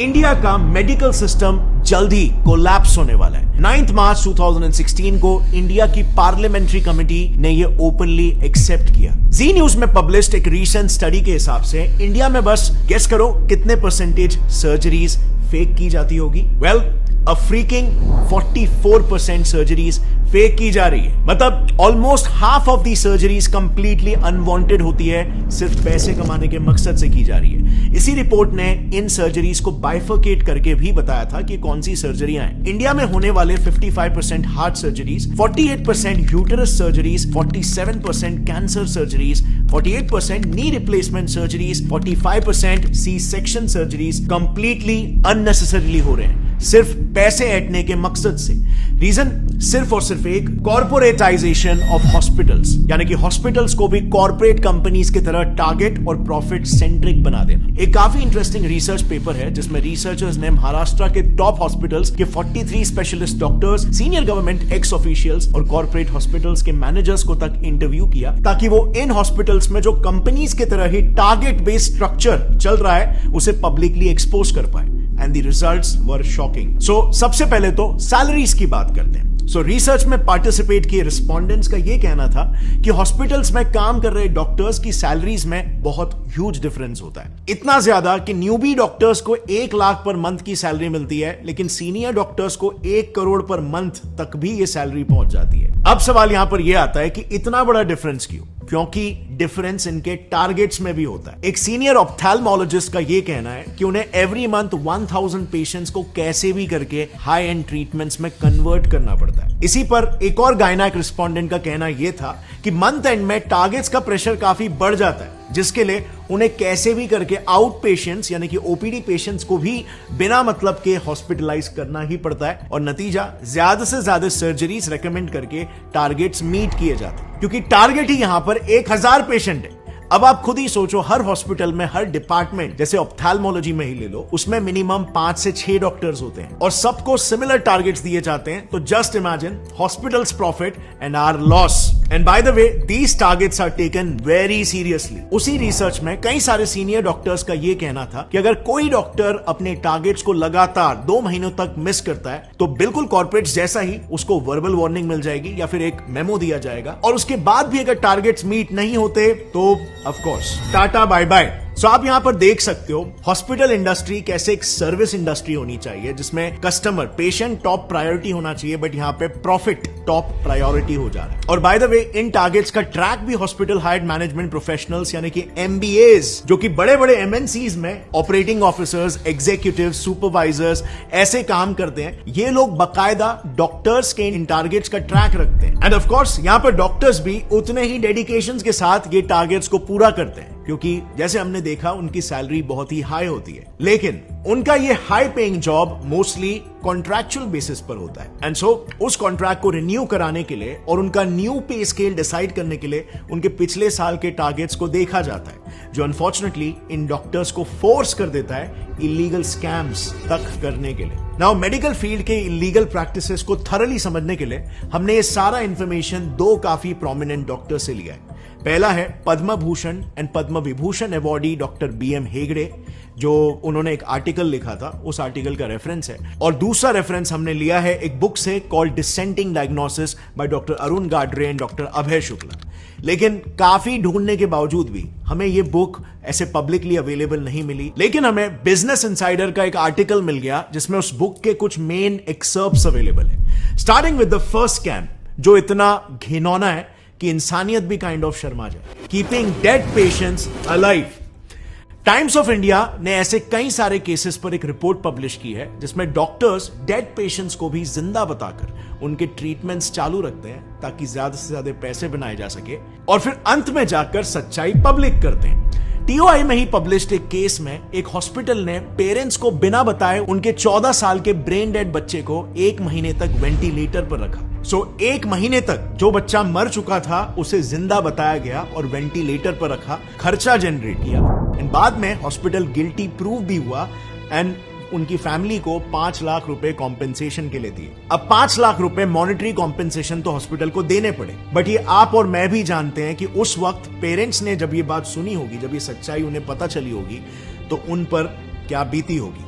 India का medical system जल्द ही collapse होने वाला है। 9 मार्च 2016 को इंडिया की पार्लियामेंट्री कमेटी ने यह ओपनली एक्सेप्ट किया। जी न्यूज में पब्लिश्ड एक रीसेंट स्टडी के हिसाब से इंडिया में बस गेस करो कितने परसेंटेज सर्जरीज फेक की जाती होगी। वेल, अ फ्रीकिंग 44% सर्जरीज फेक की जा रही है। मतलब almost half of the surgeries completely unwanted होती है, सिर्फ पैसे कमाने के मकसद से की जा रही है। इसी रिपोर्ट ने इन सर्जरीज को बाइफरकेट करके भी बताया था कि कौन सी सर्जरियां हैं। इंडिया में होने वाले 55% heart surgeries, 48% uterus surgeries, 47% cancer surgeries, 48% knee replacement surgeries, 45% C section surgeries completely unnecessarily हो रहे हैं, सिर्फ पैसे ऐंठने के मकसद से। रीजन सिर्फ और सिर्फ एक, कॉर्पोरेटाइजेशन ऑफ हॉस्पिटल्स, यानी कि हॉस्पिटल्स को भी कॉर्पोरेट कंपनीज की तरह टारगेट और प्रॉफिट सेंट्रिक बना देना। एक काफी इंटरेस्टिंग रिसर्च पेपर है जिसमें रिसर्चर्स ने महाराष्ट्र के टॉप हॉस्पिटल्स के 43 specialist doctors, senior government x officials और कॉर्पोरेट हॉस्पिटल्स के मैनेजर्स को तक इंटरव्यू किया, ताकि वो इन हॉस्पिटल्स में जो कंपनीज की तरह ही टारगेट बेस्ड स्ट्रक्चर चल रहा है उसे पब्लिकली एक्सपोज कर पाए। And the results were shocking. So, सबसे पहले तो सैलरीज की बात करते हैं। रिसर्च में पार्टिसिपेट किए रिस्पोंडेंट्स का यह कहना था कि हॉस्पिटल्स में काम कर रहे डॉक्टर्स की सैलरीज में बहुत ह्यूज डिफरेंस होता है। इतना ज्यादा कि न्यूबी डॉक्टर्स को 1 लाख पर मंथ की सैलरी मिलती है, लेकिन सीनियर डॉक्टर्स को 1 करोड़ पर मंथ तक भी ये सैलरी पहुंच जाती है। अब सवाल यहां पर यह आता है कि इतना बड़ा डिफरेंस क्यों? क्योंकि डिफरेंस इनके टारगेट्स में भी होता है। एक सीनियर ऑप्थेल्मोलॉजिस्ट का यह कहना है कि उन्हें एवरी मंथ 1000 पेशेंट्स को कैसे भी करके हाई एंड ट्रीटमेंट्स में कन्वर्ट करना पड़ता है। इसी पर एक और गायनेक रिस्पोंडेंट का कहना यह था कि मंथ एंड में टारगेट्स का प्रेशर काफी बढ़ जाता है, जिसके लिए उन्हें कैसे भी करके आउट पेशेंट्स यानी कि ओपीडी पेशेंट्स को भी बिना मतलब के हॉस्पिटलाइज करना ही पड़ता है, और नतीजा ज्यादा से ज्यादा सर्जरीज रेकमेंड करके टारगेट्स मीट किए जाते हैं, क्योंकि टारगेट ही यहां पर 1000 पेशेंट है। अब आप खुद ही सोचो, हर हॉस्पिटल में, हर डिपार्टमेंट, जैसे ऑप्थेल्मोलॉजी में ही ले लो, उसमें मिनिमम 5 से 6 डॉक्टर्स होते हैं और सबको सिमिलर टारगेट्स दिए जाते हैं। तो just imagine hospitals profit and our loss. And by the way, these targets are taken very seriously. उसी रिसर्च में कई सारे सीनियर डॉक्टर्स का यह कहना था कि अगर कोई डॉक्टर अपने टारगेट्स को लगातार 2 महीनों तक मिस करता है तो बिल्कुल कॉर्पोरेट्स जैसा ही उसको वर्बल वार्निंग मिल जाएगी या फिर एक मेमो दिया जाएगा, और उसके बाद भी अगर टारगेट्स मीट नहीं होते तो of course tata bye bye. So आप यहां पर देख सकते हो हॉस्पिटल इंडस्ट्री कैसे एक सर्विस इंडस्ट्री होनी चाहिए, जिसमें कस्टमर, पेशेंट टॉप प्रायोरिटी होना चाहिए, बट यहां पे प्रॉफिट टॉप प्रायोरिटी हो जा रहा है। और bye the way, in targets का ट्रैक भी हॉस्पिटल हायर्ड मैनेजमेंट प्रोफेशनल्स यानी कि एमबीएस, जो कि बड़े बड़े एमएनसीज में ऑपरेटिंग ऑफिसर्स, एग्जीक्यूटिव, सुपरवाइजर्स ऐसे काम करते हैं। ये लोग बकायदा डॉक्टर्स के इन टारगेट्स का ट्रैक रखते हैं, एंड ऑफ कोर्स यहां पर डॉक्टर्स भी उतने ही डेडिकेशन के साथ ये टारगेट्स को पूरा करते हैं, क्योंकि जैसे हमने देखा उनकी सैलरी बहुत ही हाई होती है। लेकिन उनका ये high paying job mostly contractual basis पर होता है, एंड सो उस कॉन्ट्रैक्ट को रिन्यू कराने के लिए और उनका न्यू पे स्केल डिसाइड करने के लिए उनके पिछले साल के टारगेट्स को देखा जाता है, जो अनफॉर्चुनेटली इन डॉक्टर्स को फोर्स कर देता है इलीगल स्कैम्स तक करने के लिए। नाउ, मेडिकल फील्ड के इलीगल प्रैक्टिसेस को थरली समझने के लिए हमने ये सारा इंफॉर्मेशन 2 काफी प्रोमिनेंट डॉक्टर से लिया है। पहला है Padma Bhushan and Padma Vibhushan awardee doctor BM Hegde, जो उन्होंने एक आर्टिकल लिखा था, उस आर्टिकल का रेफरेंस है। और दूसरा रेफरेंस हमने लिया है एक बुक से called dissenting diagnosis by doctor Arun Gadre and doctor Abhay Shukla. लेकिन काफी ढूंढने के बावजूद भी हमें यह बुक ऐसे पब्लिकली अवेलेबल नहीं मिली, लेकिन हमें बिजनेस इनसाइडर का एक आर्टिकल मिल गया जिसमें उस बुक के कुछ मेन एक्सर्प्ट्स अवेलेबल है। Starting with the first scam, जो इतना घिनौना है कि इंसानियत भी काइंड ऑफ शर्मा जाए। Keeping dead patients alive. Times of India ने ऐसे कई सारे केसेस पर एक रिपोर्ट पब्लिश की है जिसमें डॉक्टर्स डेड पेशेंट्स को भी जिंदा बताकर उनके ट्रीटमेंट्स चालू रखते हैं, ताकि ज्यादा से ज्यादा पैसे बनाए जा सके, और फिर अंत में जाकर सच्चाई पब्लिक करते हैं। टीओआई में ही पब्लिश्ड एक केस में एक हॉस्पिटल ने पेरेंट्स को बिना बताए उनके 14 साल के ब्रेन डेड बच्चे को 1 महीने तक वेंटिलेटर पर रखा। 1 महीने तक जो बच्चा मर चुका था उसे जिंदा बताया गया और वेंटिलेटर पर रखा, खर्चा जनरेट किया, एंड बाद में हॉस्पिटल गिल्टी प्रूव भी हुआ, एंड उनकी फैमिली को 5 लाख रुपए कॉम्पेंसेशन के लिए दिए। अब 5 लाख रुपए मॉनेटरी कॉम्पेंसेशन तो हॉस्पिटल को देने पड़े, बट ये आप और मैं भी जानते हैं कि उस वक्त पेरेंट्स ने जब ये बात सुनी होगी, जब ये सच्चाई उन्हें पता चली होगी, तो उन पर क्या बीती होगी।